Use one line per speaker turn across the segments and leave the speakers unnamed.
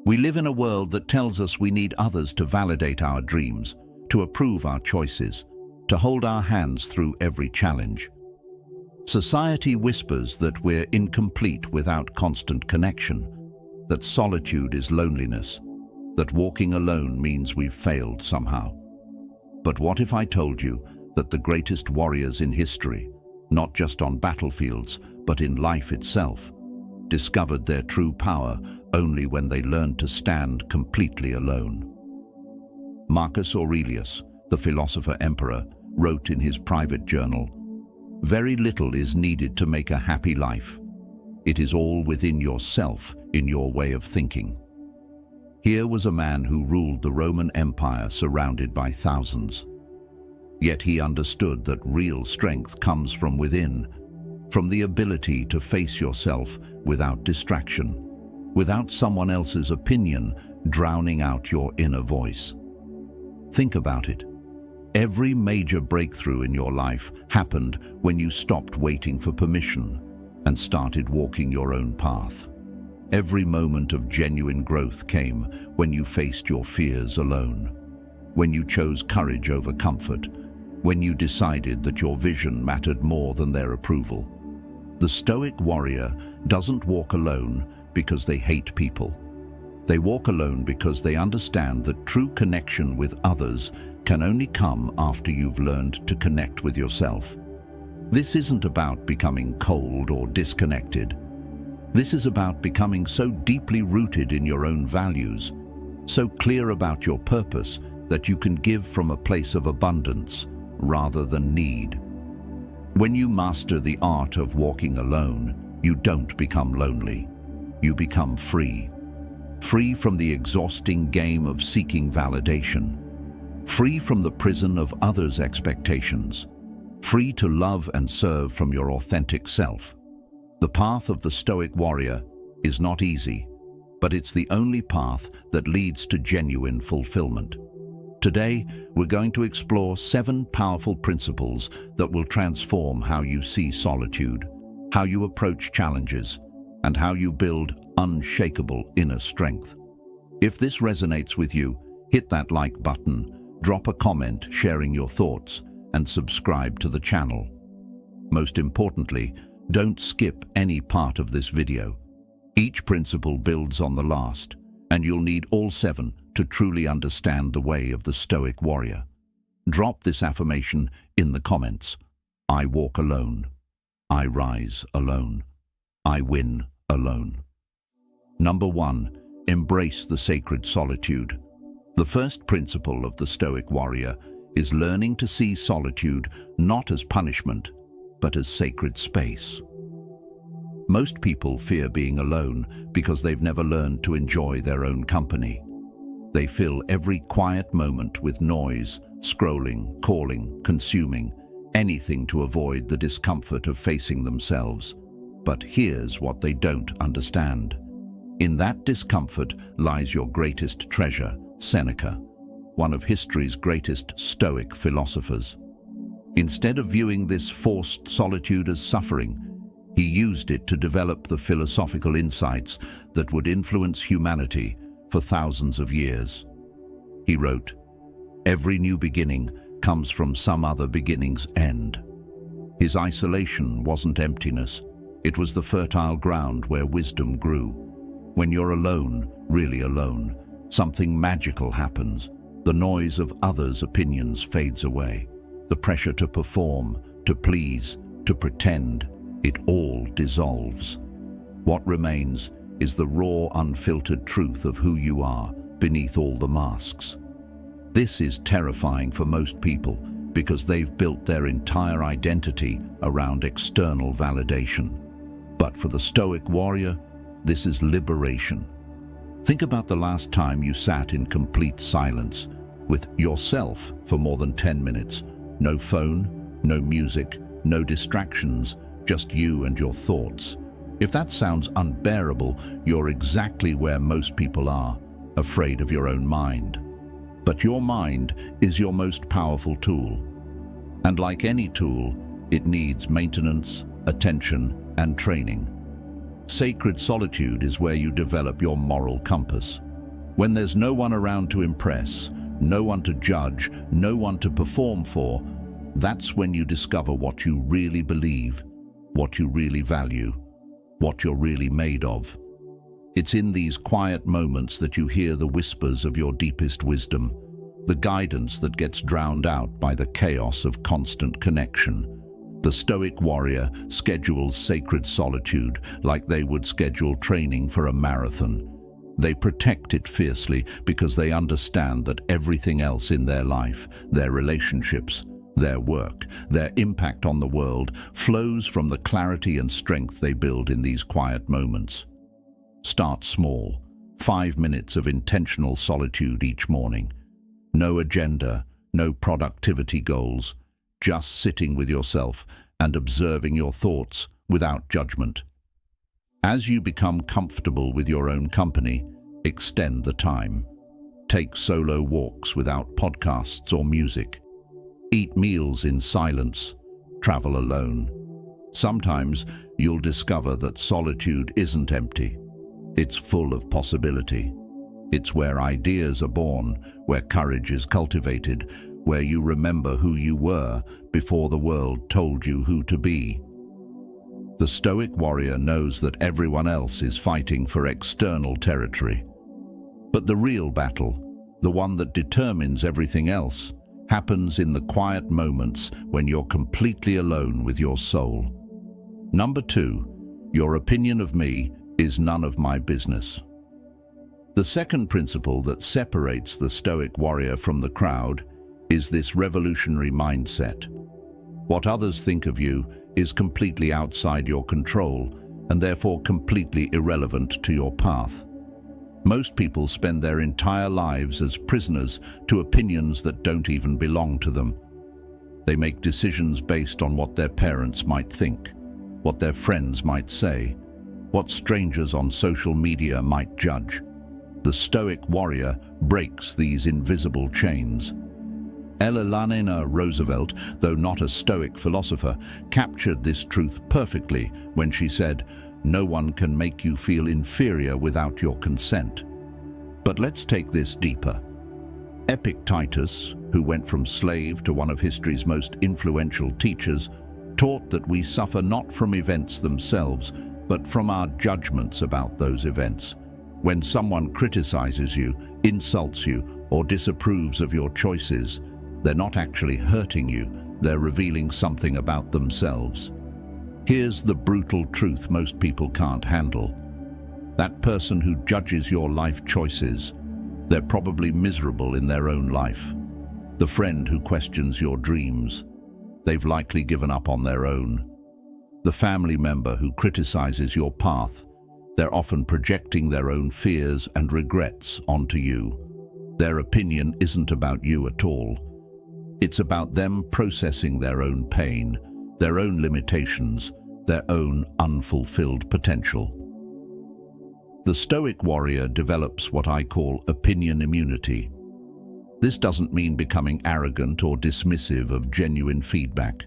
We live in a world that tells us we need others to validate our dreams, to approve our choices, to hold our hands through every challenge. Society whispers that we're incomplete without constant connection, that solitude is loneliness, that walking alone means we've failed somehow. But what if I told you that the greatest warriors in history, not just on battlefields, but in life itself, discovered their true power only when they learned to stand completely alone? Marcus Aurelius, the philosopher-emperor, wrote in his private journal, "Very little is needed to make a happy life. It is all within yourself, in your way of thinking." Here was a man who ruled the Roman Empire surrounded by thousands. Yet he understood that real strength comes from within, from the ability to face yourself without distraction, without someone else's opinion drowning out your inner voice. Think about it. Every major breakthrough in your life happened when you stopped waiting for permission and started walking your own path. Every moment of genuine growth came when you faced your fears alone, when you chose courage over comfort, when you decided that your vision mattered more than their approval. The Stoic warrior doesn't walk alone because they hate people. They walk alone because they understand that true connection with others can only come after you've learned to connect with yourself. This isn't about becoming cold or disconnected. This is about becoming so deeply rooted in your own values, so clear about your purpose that you can give from a place of abundance rather than need. When you master the art of walking alone, you don't become lonely. You become free. Free from the exhausting game of seeking validation. Free from the prison of others' expectations. Free to love and serve from your authentic self. The path of the Stoic warrior is not easy, but it's the only path that leads to genuine fulfillment. Today, we're going to explore 7 powerful principles that will transform how you see solitude, how you approach challenges, and how you build unshakable inner strength. If this resonates with you, hit that like button, drop a comment sharing your thoughts, and subscribe to the channel. Most importantly, don't skip any part of this video. Each principle builds on the last, and you'll need all 7 to truly understand the way of the Stoic warrior. Drop this affirmation in the comments. I walk alone. I rise alone. I win alone. Number 1, embrace the sacred solitude. The first principle of the Stoic warrior is learning to see solitude not as punishment, but as sacred space. Most people fear being alone because they've never learned to enjoy their own company. They fill every quiet moment with noise, scrolling, calling, consuming, anything to avoid the discomfort of facing themselves. But here's what they don't understand. In that discomfort lies your greatest treasure, Seneca, one of history's greatest Stoic philosophers. Instead of viewing this forced solitude as suffering, he used it to develop the philosophical insights that would influence humanity for thousands of years. He wrote, "Every new beginning comes from some other beginning's end." His isolation wasn't emptiness. It was the fertile ground where wisdom grew. When you're alone, really alone, something magical happens. The noise of others' opinions fades away. The pressure to perform, to please, to pretend, it all dissolves. What remains is the raw, unfiltered truth of who you are beneath all the masks. This is terrifying for most people because they've built their entire identity around external validation. But for the Stoic warrior, this is liberation. Think about the last time you sat in complete silence with yourself for more than 10 minutes. No phone, no music, no distractions, just you and your thoughts. If that sounds unbearable, you're exactly where most people are, afraid of your own mind. But your mind is your most powerful tool. And like any tool, it needs maintenance, attention, and training. Sacred solitude is where you develop your moral compass. When there's no one around to impress, no one to judge, no one to perform for, that's when you discover what you really believe, what you really value, what you're really made of. It's in these quiet moments that you hear the whispers of your deepest wisdom, the guidance that gets drowned out by the chaos of constant connection. The Stoic warrior schedules sacred solitude like they would schedule training for a marathon. They protect it fiercely because they understand that everything else in their life, their relationships, their work, their impact on the world, flows from the clarity and strength they build in these quiet moments. Start small. 5 minutes of intentional solitude each morning. No agenda, no productivity goals, just sitting with yourself and observing your thoughts without judgment. As you become comfortable with your own company, extend the time. Take solo walks without podcasts or music. Eat meals in silence. Travel alone. Sometimes you'll discover that solitude isn't empty. It's full of possibility. It's where ideas are born, where courage is cultivated, where you remember who you were before the world told you who to be. The Stoic warrior knows that everyone else is fighting for external territory. But the real battle, the one that determines everything else, happens in the quiet moments when you're completely alone with your soul. Number 2, your opinion of me is none of my business. The second principle that separates the Stoic warrior from the crowd is this revolutionary mindset. What others think of you is completely outside your control and therefore completely irrelevant to your path. Most people spend their entire lives as prisoners to opinions that don't even belong to them. They make decisions based on what their parents might think, what their friends might say, what strangers on social media might judge. The Stoic warrior breaks these invisible chains. Eleanor Roosevelt, though not a Stoic philosopher, captured this truth perfectly when she said, "No one can make you feel inferior without your consent." But let's take this deeper. Epictetus, who went from slave to one of history's most influential teachers, taught that we suffer not from events themselves, but from our judgments about those events. When someone criticizes you, insults you, or disapproves of your choices, they're not actually hurting you, they're revealing something about themselves. Here's the brutal truth most people can't handle. That person who judges your life choices, they're probably miserable in their own life. The friend who questions your dreams, they've likely given up on their own. The family member who criticizes your path, they're often projecting their own fears and regrets onto you. Their opinion isn't about you at all. It's about them processing their own pain, their own limitations, their own unfulfilled potential. The Stoic warrior develops what I call opinion immunity. This doesn't mean becoming arrogant or dismissive of genuine feedback.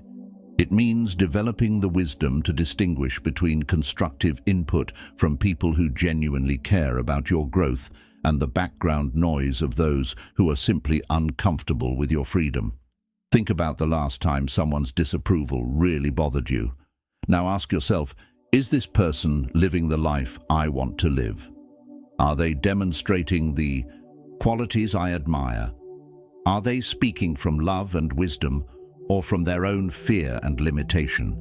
It means developing the wisdom to distinguish between constructive input from people who genuinely care about your growth and the background noise of those who are simply uncomfortable with your freedom. Think about the last time someone's disapproval really bothered you. Now ask yourself, is this person living the life I want to live? Are they demonstrating the qualities I admire? Are they speaking from love and wisdom or from their own fear and limitation?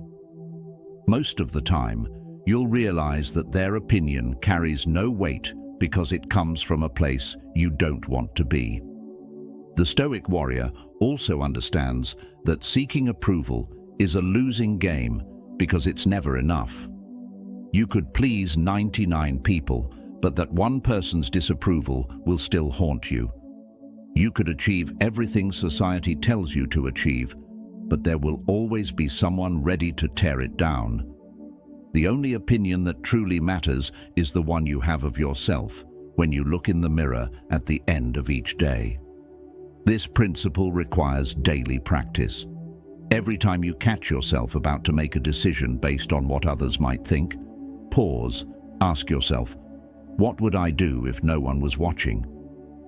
Most of the time, you'll realize that their opinion carries no weight because it comes from a place you don't want to be. The Stoic warrior also understands that seeking approval is a losing game because it's never enough. You could please 99 people, but that one person's disapproval will still haunt you. You could achieve everything society tells you to achieve, but there will always be someone ready to tear it down. The only opinion that truly matters is the one you have of yourself when you look in the mirror at the end of each day. This principle requires daily practice. Every time you catch yourself about to make a decision based on what others might think, pause, ask yourself, what would I do if no one was watching?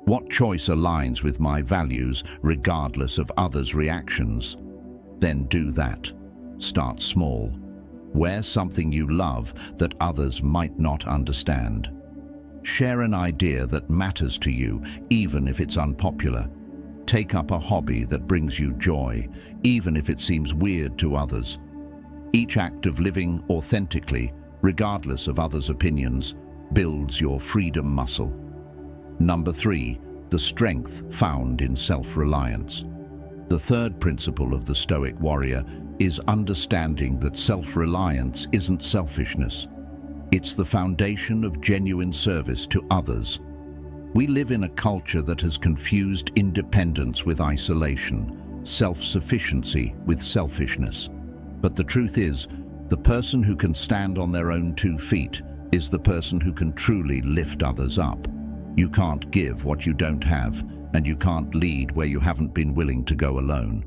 What choice aligns with my values regardless of others' reactions? Then do that. Start small. Wear something you love that others might not understand. Share an idea that matters to you, even if it's unpopular. Take up a hobby that brings you joy, even if it seems weird to others. Each act of living authentically, regardless of others' opinions, builds your freedom muscle. Number 3, the strength found in self-reliance. The third principle of the Stoic warrior is understanding that self-reliance isn't selfishness. It's the foundation of genuine service to others. We live in a culture that has confused independence with isolation, self-sufficiency with selfishness. But the truth is, the person who can stand on their own 2 feet is the person who can truly lift others up. You can't give what you don't have, and you can't lead where you haven't been willing to go alone.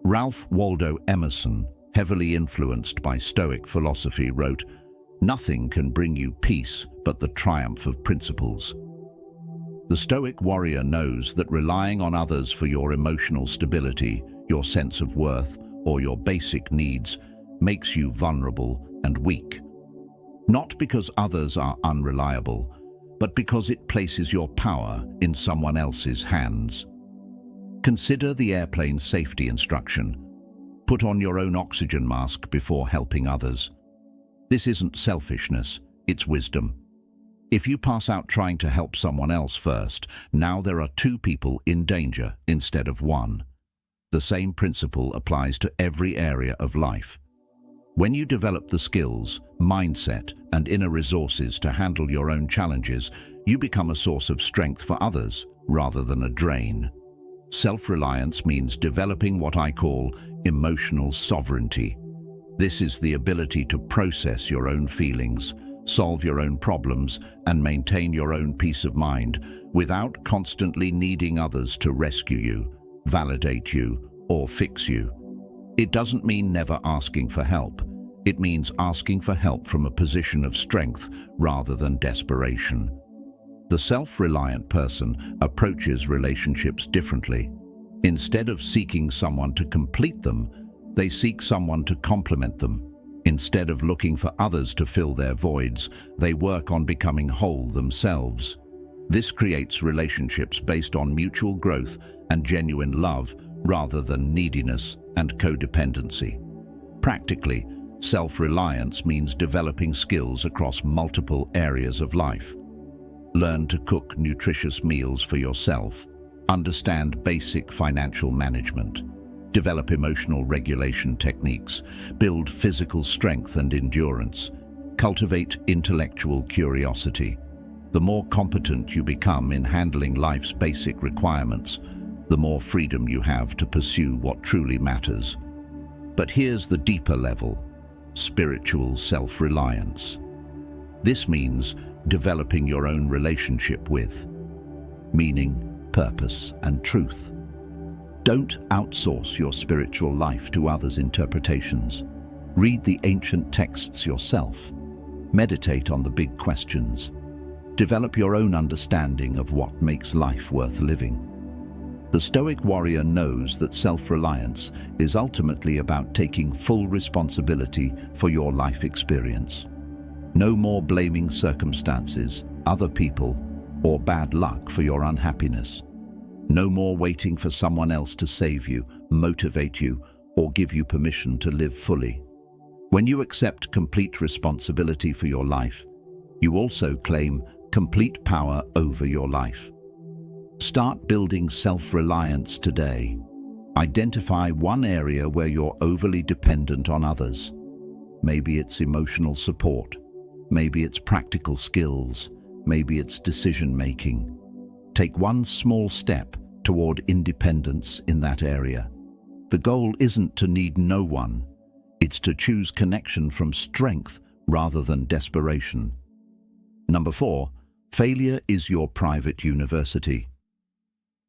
Ralph Waldo Emerson, heavily influenced by Stoic philosophy, wrote, "Nothing can bring you peace but the triumph of principles." The Stoic warrior knows that relying on others for your emotional stability, your sense of worth, or your basic needs makes you vulnerable and weak. Not because others are unreliable, but because it places your power in someone else's hands. Consider the airplane safety instruction. Put on your own oxygen mask before helping others. This isn't selfishness, it's wisdom. If you pass out trying to help someone else first, now there are 2 people in danger instead of 1. The same principle applies to every area of life. When you develop the skills, mindset, and inner resources to handle your own challenges, you become a source of strength for others rather than a drain. Self-reliance means developing what I call emotional sovereignty. This is the ability to process your own feelings, solve your own problems, and maintain your own peace of mind without constantly needing others to rescue you, validate you, or fix you. It doesn't mean never asking for help. It means asking for help from a position of strength rather than desperation. The self-reliant person approaches relationships differently. Instead of seeking someone to complete them, they seek someone to complement them. Instead of looking for others to fill their voids, they work on becoming whole themselves. This creates relationships based on mutual growth and genuine love rather than neediness and codependency. Practically, self-reliance means developing skills across multiple areas of life. Learn to cook nutritious meals for yourself. Understand basic financial management. Develop emotional regulation techniques. Build physical strength and endurance. Cultivate intellectual curiosity. The more competent you become in handling life's basic requirements, the more freedom you have to pursue what truly matters. But here's the deeper level: spiritual self-reliance. This means developing your own relationship with meaning, purpose, and truth. Don't outsource your spiritual life to others' interpretations. Read the ancient texts yourself. Meditate on the big questions. Develop your own understanding of what makes life worth living. The Stoic warrior knows that self-reliance is ultimately about taking full responsibility for your life experience. No more blaming circumstances, other people, or bad luck for your unhappiness. No more waiting for someone else to save you, motivate you, or give you permission to live fully. When you accept complete responsibility for your life, you also claim complete power over your life. Start building self-reliance today. Identify one area where you're overly dependent on others. Maybe it's emotional support. Maybe it's practical skills. Maybe it's decision-making. Take one small step toward independence in that area. The goal isn't to need no one. It's to choose connection from strength rather than desperation. Number 4, failure is your private university.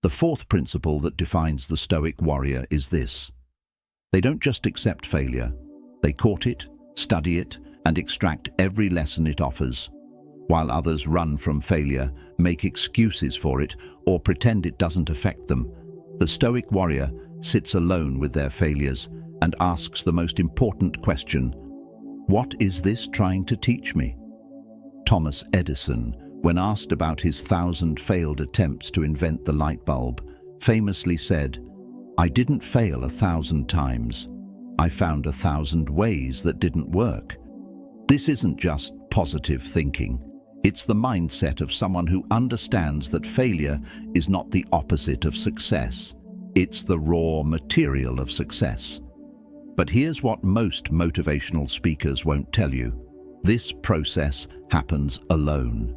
The fourth principle that defines the Stoic warrior is this: they don't just accept failure, they court it, study it, and extract every lesson it offers. while others run from failure, make excuses for it, or pretend it doesn't affect them. The Stoic warrior sits alone with their failures and asks the most important question: what is this trying to teach me? Thomas Edison, when asked about his 1,000 failed attempts to invent the light bulb, famously said, "I didn't fail 1,000 times. I found 1,000 ways that didn't work." This isn't just positive thinking. It's the mindset of someone who understands that failure is not the opposite of success. It's the raw material of success. But here's what most motivational speakers won't tell you. This process happens alone.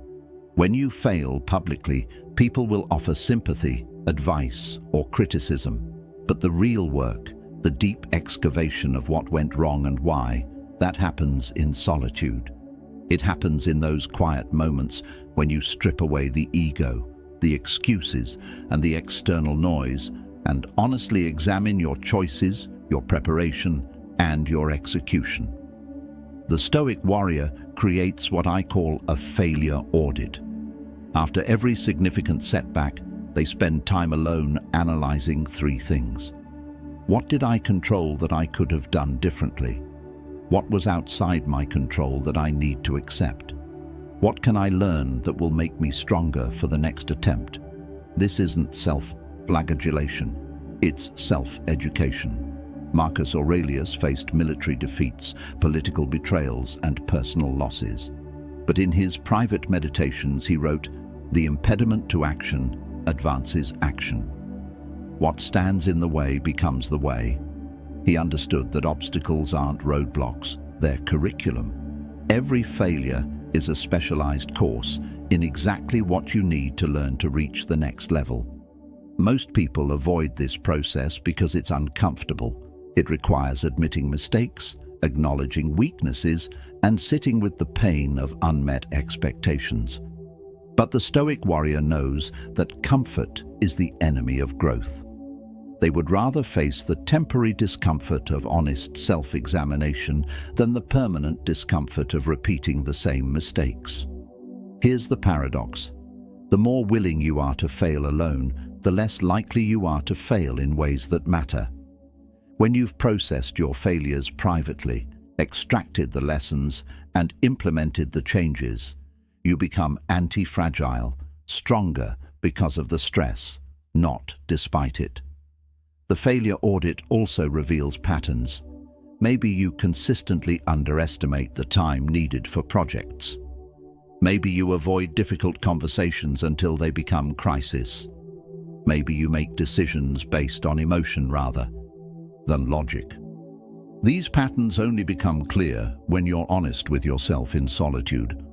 When you fail publicly, people will offer sympathy, advice, or criticism. But the real work, the deep excavation of what went wrong and why, that happens in solitude. It happens in those quiet moments when you strip away the ego, the excuses, and the external noise, and honestly examine your choices, your preparation, and your execution. The Stoic warrior creates what I call a failure audit. After every significant setback, they spend time alone analyzing 3 things. What did I control that I could have done differently? What was outside my control that I need to accept? What can I learn that will make me stronger for the next attempt? This isn't self-flagellation, it's self-education. Marcus Aurelius faced military defeats, political betrayals, and personal losses. But in his private meditations he wrote, "The impediment to action advances action. What stands in the way becomes the way." He understood that obstacles aren't roadblocks, they're curriculum. Every failure is a specialized course in exactly what you need to learn to reach the next level. Most people avoid this process because it's uncomfortable. It requires admitting mistakes, acknowledging weaknesses, and sitting with the pain of unmet expectations. But the Stoic warrior knows that comfort is the enemy of growth. They would rather face the temporary discomfort of honest self-examination than the permanent discomfort of repeating the same mistakes. Here's the paradox. The more willing you are to fail alone, the less likely you are to fail in ways that matter. When you've processed your failures privately, extracted the lessons, and implemented the changes, you become anti-fragile, stronger because of the stress, not despite it. The failure audit also reveals patterns. Maybe you consistently underestimate the time needed for projects. Maybe you avoid difficult conversations until they become crisis. Maybe you make decisions based on emotion rather than logic. These patterns only become clear when you're honest with yourself in solitude.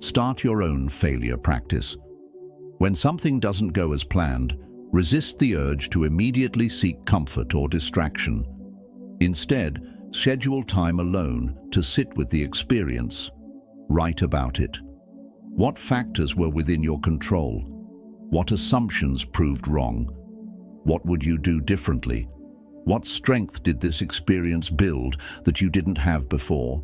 Start your own failure practice. When something doesn't go as planned, resist the urge to immediately seek comfort or distraction. Instead, schedule time alone to sit with the experience. Write about it. What factors were within your control? What assumptions proved wrong? What would you do differently? What strength did this experience build that you didn't have before?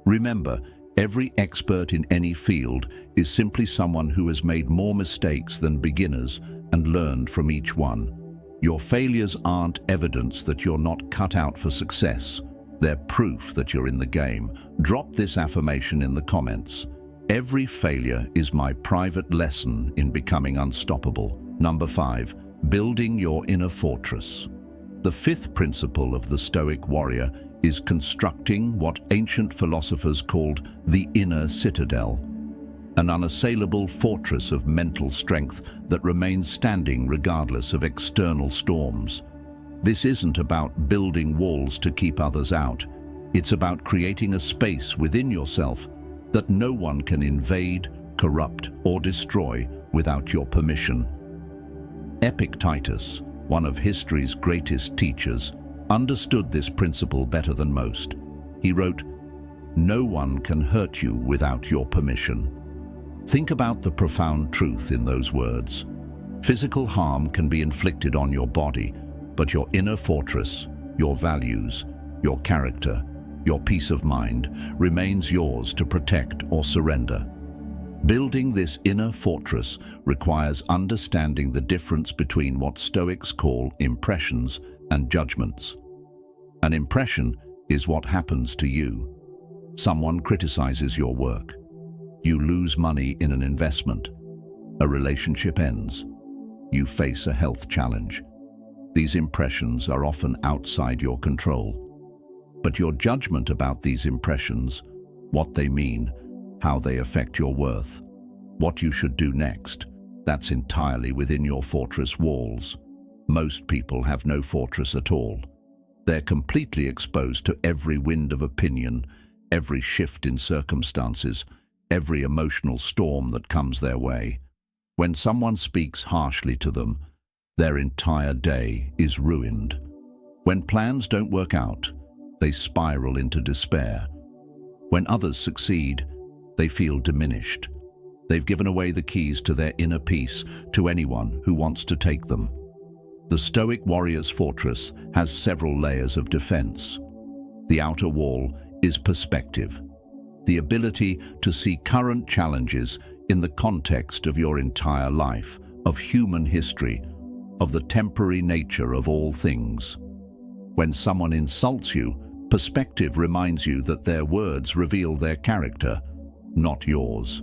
Remember, every expert in any field is simply someone who has made more mistakes than beginners and learned from each one. Your failures aren't evidence that you're not cut out for success. They're proof that you're in the game. Drop this affirmation in the comments. Every failure is my private lesson in becoming unstoppable. Number 5, building your inner fortress. The 5th principle of the Stoic warrior is constructing what ancient philosophers called the inner citadel, an unassailable fortress of mental strength that remains standing regardless of external storms. This isn't about building walls to keep others out. It's about creating a space within yourself that no one can invade, corrupt, or destroy without your permission. Epictetus, one of history's greatest teachers, understood this principle better than most. He wrote, "No one can hurt you without your permission." Think about the profound truth in those words. Physical harm can be inflicted on your body, but your inner fortress, your values, your character, your peace of mind remains yours to protect or surrender. Building this inner fortress requires understanding the difference between what Stoics call impressions and judgments. An impression is what happens to you. Someone criticizes your work. You lose money in an investment. A relationship ends. You face a health challenge. These impressions are often outside your control. But your judgment about these impressions, what they mean, how they affect your worth, what you should do next, that's entirely within your fortress walls. Most people have no fortress at all. They're completely exposed to every wind of opinion, every shift in circumstances, every emotional storm that comes their way. When someone speaks harshly to them, their entire day is ruined. When plans don't work out, they spiral into despair. When others succeed, they feel diminished. They've given away the keys to their inner peace to anyone who wants to take them. The Stoic warrior's fortress has several layers of defense. The outer wall is perspective, the ability to see current challenges in the context of your entire life, of human history, of the temporary nature of all things. When someone insults you, perspective reminds you that their words reveal their character, not yours.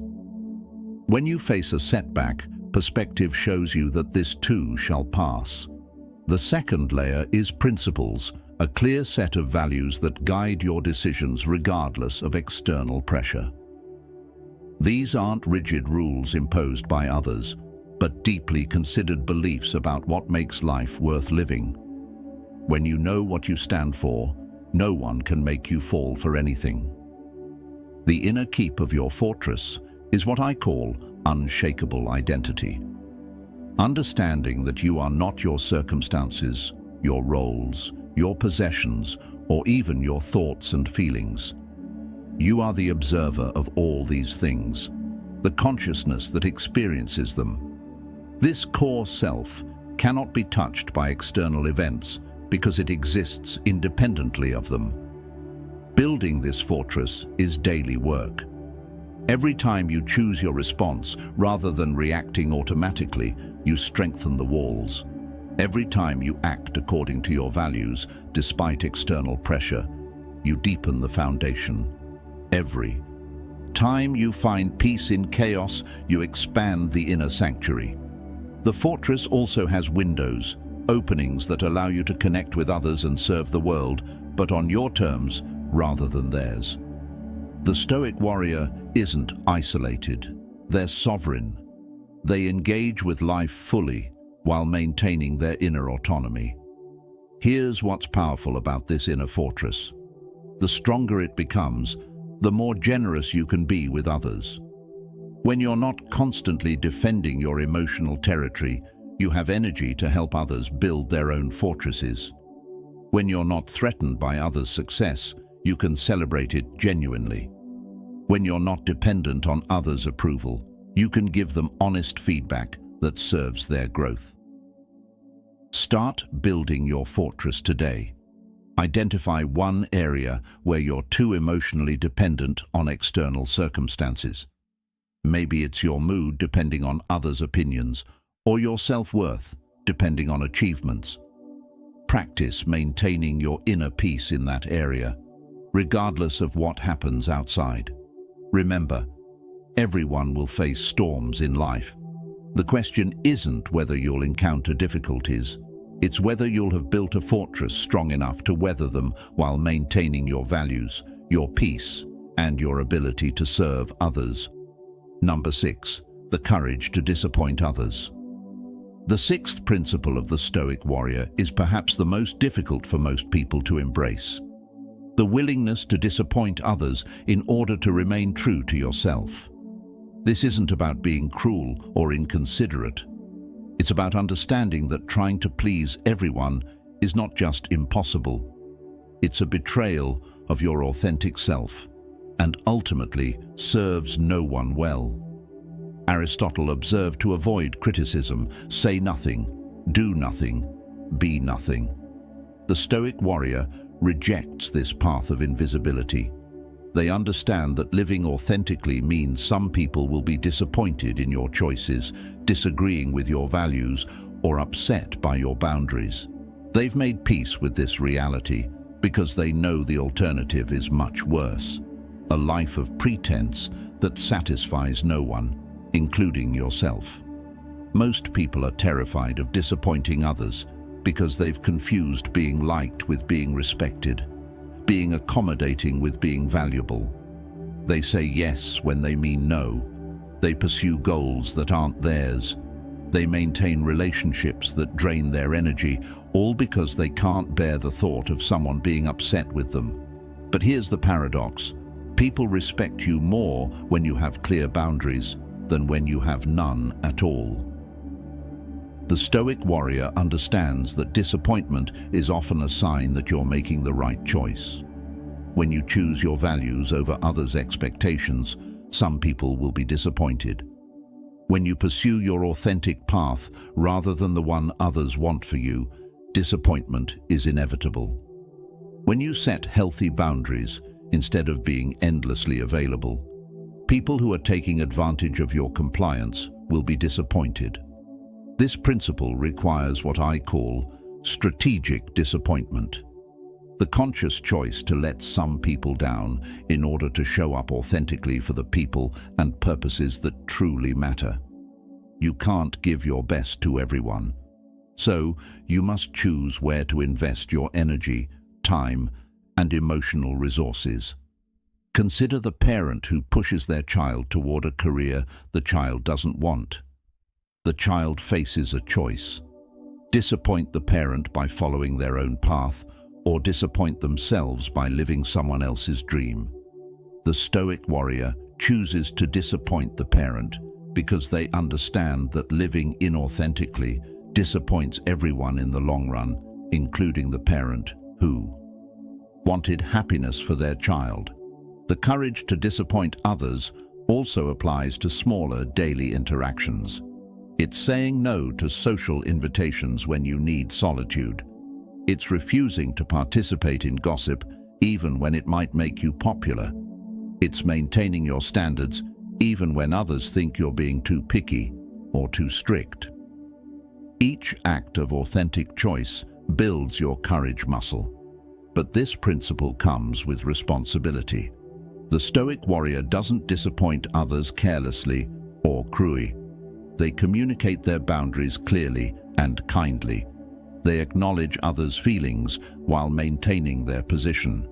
When you face a setback, perspective shows you that this too shall pass. The second layer is principles, a clear set of values that guide your decisions regardless of external pressure. These aren't rigid rules imposed by others, but deeply considered beliefs about what makes life worth living. When you know what you stand for, no one can make you fall for anything. The inner keep of your fortress is what I call unshakable identity. Understanding that you are not your circumstances, your roles, your possessions, or even your thoughts and feelings. You are the observer of all these things, the consciousness that experiences them. This core self cannot be touched by external events because it exists independently of them. Building this fortress is daily work. Every time you choose your response, rather than reacting automatically, you strengthen the walls. Every time you act according to your values, despite external pressure, you deepen the foundation. Every time you find peace in chaos, you expand the inner sanctuary. The fortress also has windows, openings that allow you to connect with others and serve the world, but on your terms rather than theirs. The Stoic warrior isn't isolated. They're sovereign. They engage with life fully while maintaining their inner autonomy. Here's what's powerful about this inner fortress. The stronger it becomes, the more generous you can be with others. When you're not constantly defending your emotional territory, you have energy to help others build their own fortresses. When you're not threatened by others' success, you can celebrate it genuinely. When you're not dependent on others' approval, you can give them honest feedback that serves their growth. Start building your fortress today. Identify one area where you're too emotionally dependent on external circumstances. Maybe it's your mood depending on others' opinions, or your self-worth depending on achievements. Practice maintaining your inner peace in that area, regardless of what happens outside. Remember, everyone will face storms in life. The question isn't whether you'll encounter difficulties, it's whether you'll have built a fortress strong enough to weather them while maintaining your values, your peace, and your ability to serve others. Number 6, the courage to disappoint others. The sixth principle of the Stoic warrior is perhaps the most difficult for most people to embrace. The willingness to disappoint others in order to remain true to yourself. This isn't about being cruel or inconsiderate. It's about understanding that trying to please everyone is not just impossible. It's a betrayal of your authentic self, and ultimately serves no one well. Aristotle observed to avoid criticism, say nothing, do nothing, be nothing. The Stoic warrior rejects this path of invisibility. They understand that living authentically means some people will be disappointed in your choices, disagreeing with your values, or upset by your boundaries. They've made peace with this reality because they know the alternative is much worse. A life of pretense that satisfies no one, including yourself. Most people are terrified of disappointing others because they've confused being liked with being respected, being accommodating with being valuable. They say yes when they mean no. They pursue goals that aren't theirs. They maintain relationships that drain their energy, all because they can't bear the thought of someone being upset with them. But here's the paradox. People respect you more when you have clear boundaries than when you have none at all. The Stoic warrior understands that disappointment is often a sign that you're making the right choice. When you choose your values over others' expectations, some people will be disappointed. When you pursue your authentic path rather than the one others want for you, disappointment is inevitable. When you set healthy boundaries instead of being endlessly available, people who are taking advantage of your compliance will be disappointed. This principle requires what I call strategic disappointment. The conscious choice to let some people down in order to show up authentically for the people and purposes that truly matter. You can't give your best to everyone, so you must choose where to invest your energy, time, and emotional resources. Consider the parent who pushes their child toward a career the child doesn't want. The child faces a choice. Disappoint the parent by following their own path, or disappoint themselves by living someone else's dream. The Stoic warrior chooses to disappoint the parent because they understand that living inauthentically disappoints everyone in the long run, including the parent who wanted happiness for their child. The courage to disappoint others also applies to smaller daily interactions. It's saying no to social invitations when you need solitude. It's refusing to participate in gossip even when it might make you popular. It's maintaining your standards even when others think you're being too picky or too strict. Each act of authentic choice builds your courage muscle. But this principle comes with responsibility. The Stoic warrior doesn't disappoint others carelessly or cruelly. They communicate their boundaries clearly and kindly. They acknowledge others' feelings while maintaining their position.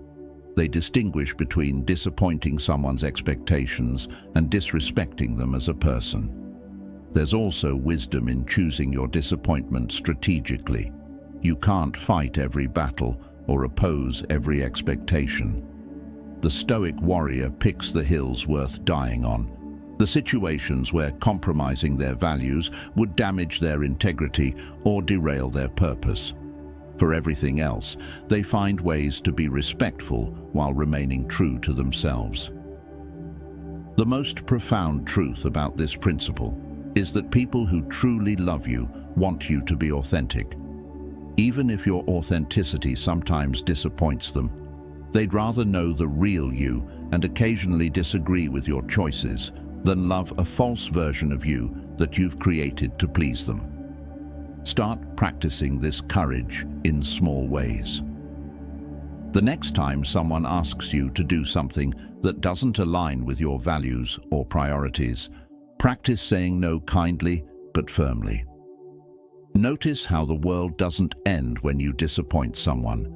They distinguish between disappointing someone's expectations and disrespecting them as a person. There's also wisdom in choosing your disappointment strategically. You can't fight every battle or oppose every expectation. The Stoic warrior picks the hills worth dying on. The situations where compromising their values would damage their integrity or derail their purpose. For everything else, they find ways to be respectful while remaining true to themselves. The most profound truth about this principle is that people who truly love you want you to be authentic. Even if your authenticity sometimes disappoints them, they'd rather know the real you and occasionally disagree with your choices than love a false version of you that you've created to please them. Start practicing this courage in small ways. The next time someone asks you to do something that doesn't align with your values or priorities, practice saying no kindly but firmly. Notice how the world doesn't end when you disappoint someone.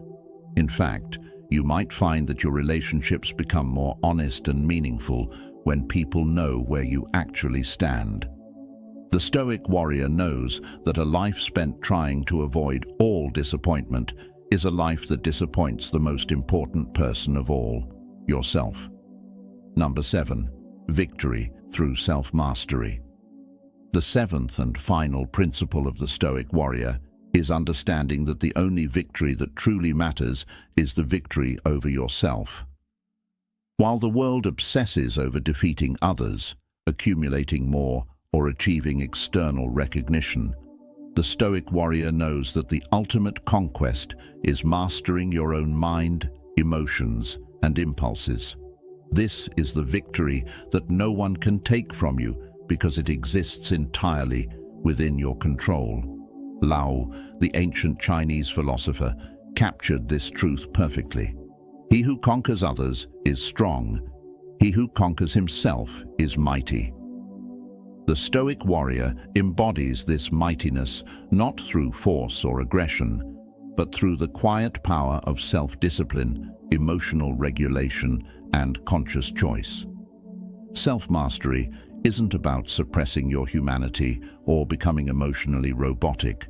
In fact, you might find that your relationships become more honest and meaningful when people know where you actually stand. The Stoic warrior knows that a life spent trying to avoid all disappointment is a life that disappoints the most important person of all, yourself. Number 7. Victory through self-mastery. The seventh and final principle of the Stoic warrior is understanding that the only victory that truly matters is the victory over yourself. While the world obsesses over defeating others, accumulating more, or achieving external recognition, the Stoic warrior knows that the ultimate conquest is mastering your own mind, emotions, and impulses. This is the victory that no one can take from you because it exists entirely within your control. Lao, the ancient Chinese philosopher, captured this truth perfectly. He who conquers others is strong. He who conquers himself is mighty. The Stoic warrior embodies this mightiness not through force or aggression, but through the quiet power of self-discipline, emotional regulation, and conscious choice. Self-mastery isn't about suppressing your humanity or becoming emotionally robotic.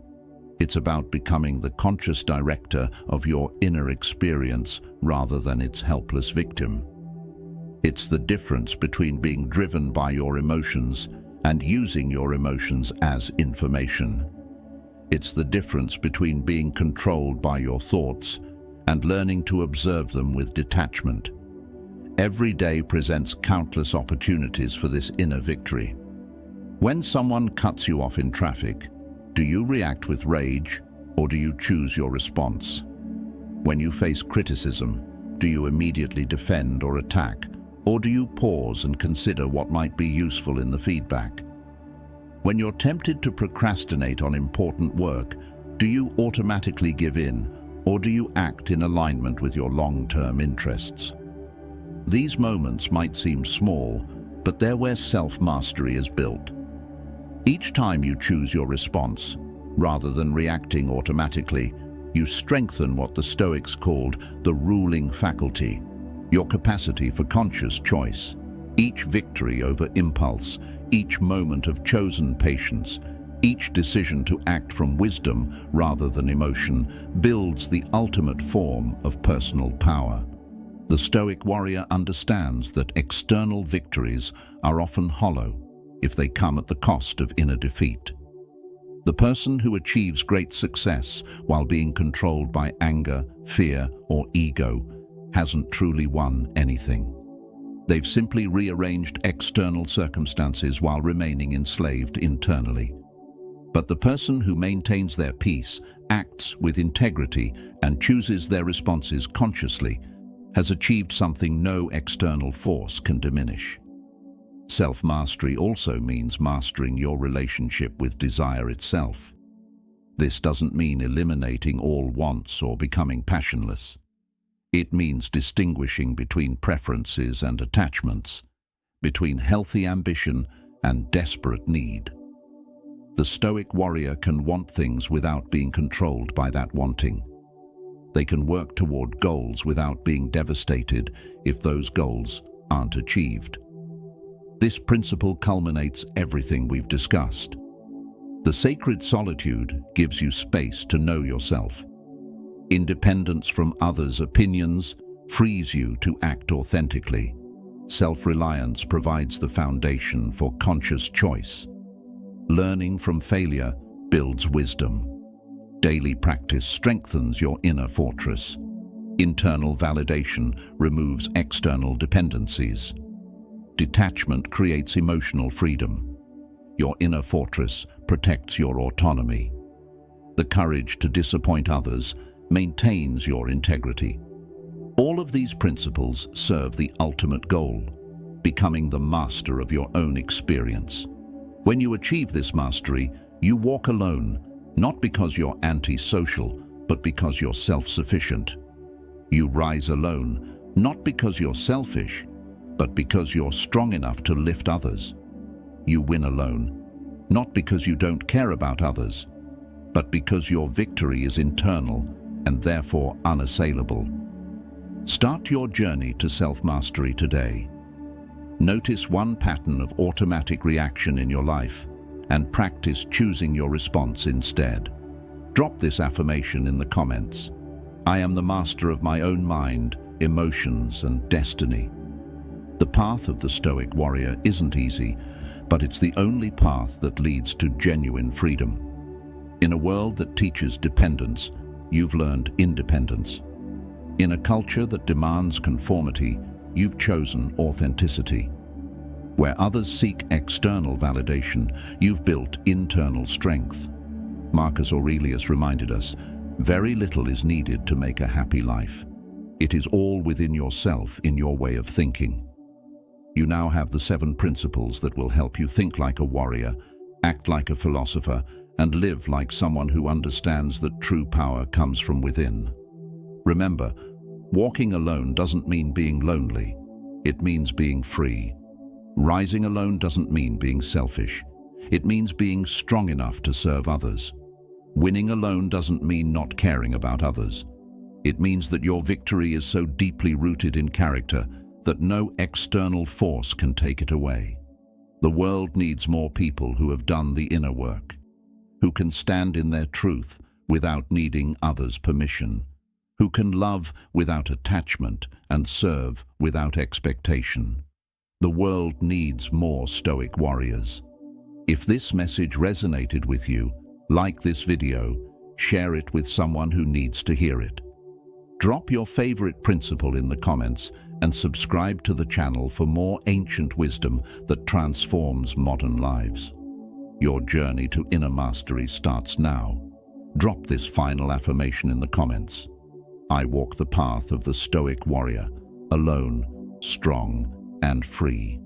It's about becoming the conscious director of your inner experience rather than its helpless victim. It's the difference between being driven by your emotions and using your emotions as information. It's the difference between being controlled by your thoughts and learning to observe them with detachment. Every day presents countless opportunities for this inner victory. When someone cuts you off in traffic, do you react with rage or do you choose your response? When you face criticism, do you immediately defend or attack, or do you pause and consider what might be useful in the feedback? When you're tempted to procrastinate on important work, do you automatically give in, or do you act in alignment with your long-term interests? These moments might seem small, but they're where self-mastery is built. Each time you choose your response, rather than reacting automatically, you strengthen what the Stoics called the ruling faculty, your capacity for conscious choice. Each victory over impulse, each moment of chosen patience, each decision to act from wisdom rather than emotion builds the ultimate form of personal power. The Stoic warrior understands that external victories are often hollow if they come at the cost of inner defeat. The person who achieves great success while being controlled by anger, fear, or ego hasn't truly won anything. They've simply rearranged external circumstances while remaining enslaved internally. But the person who maintains their peace, acts with integrity, and chooses their responses consciously has achieved something no external force can diminish. Self-mastery also means mastering your relationship with desire itself. This doesn't mean eliminating all wants or becoming passionless. It means distinguishing between preferences and attachments, between healthy ambition and desperate need. The Stoic warrior can want things without being controlled by that wanting. They can work toward goals without being devastated if those goals aren't achieved. This principle culminates everything we've discussed. The sacred solitude gives you space to know yourself. Independence from others' opinions frees you to act authentically. Self-reliance provides the foundation for conscious choice. Learning from failure builds wisdom. Daily practice strengthens your inner fortress. Internal validation removes external dependencies. Detachment creates emotional freedom. Your inner fortress protects your autonomy. The courage to disappoint others maintains your integrity. All of these principles serve the ultimate goal, becoming the master of your own experience. When you achieve this mastery, you walk alone, not because you're anti-social, but because you're self-sufficient. You rise alone, not because you're selfish, but because you're strong enough to lift others. You win alone, not because you don't care about others, but because your victory is internal and therefore unassailable. Start your journey to self-mastery today. Notice one pattern of automatic reaction in your life and practice choosing your response instead. Drop this affirmation in the comments. I am the master of my own mind, emotions, and destiny. The path of the Stoic warrior isn't easy, but it's the only path that leads to genuine freedom. In a world that teaches dependence, you've learned independence. In a culture that demands conformity, you've chosen authenticity. Where others seek external validation, you've built internal strength. Marcus Aurelius reminded us, very little is needed to make a happy life. It is all within yourself in your way of thinking. You now have the 7 principles that will help you think like a warrior, act like a philosopher, and live like someone who understands that true power comes from within. Remember, walking alone doesn't mean being lonely. It means being free. Rising alone doesn't mean being selfish. It means being strong enough to serve others. Winning alone doesn't mean not caring about others. It means that your victory is so deeply rooted in character that no external force can take it away. The world needs more people who have done the inner work, who can stand in their truth without needing others' permission, who can love without attachment and serve without expectation. The world needs more Stoic warriors. If this message resonated with you, like this video, share it with someone who needs to hear it. Drop your favorite principle in the comments and subscribe to the channel for more ancient wisdom that transforms modern lives. Your journey to inner mastery starts now. Drop this final affirmation in the comments. I walk the path of the Stoic warrior, alone, strong, and free.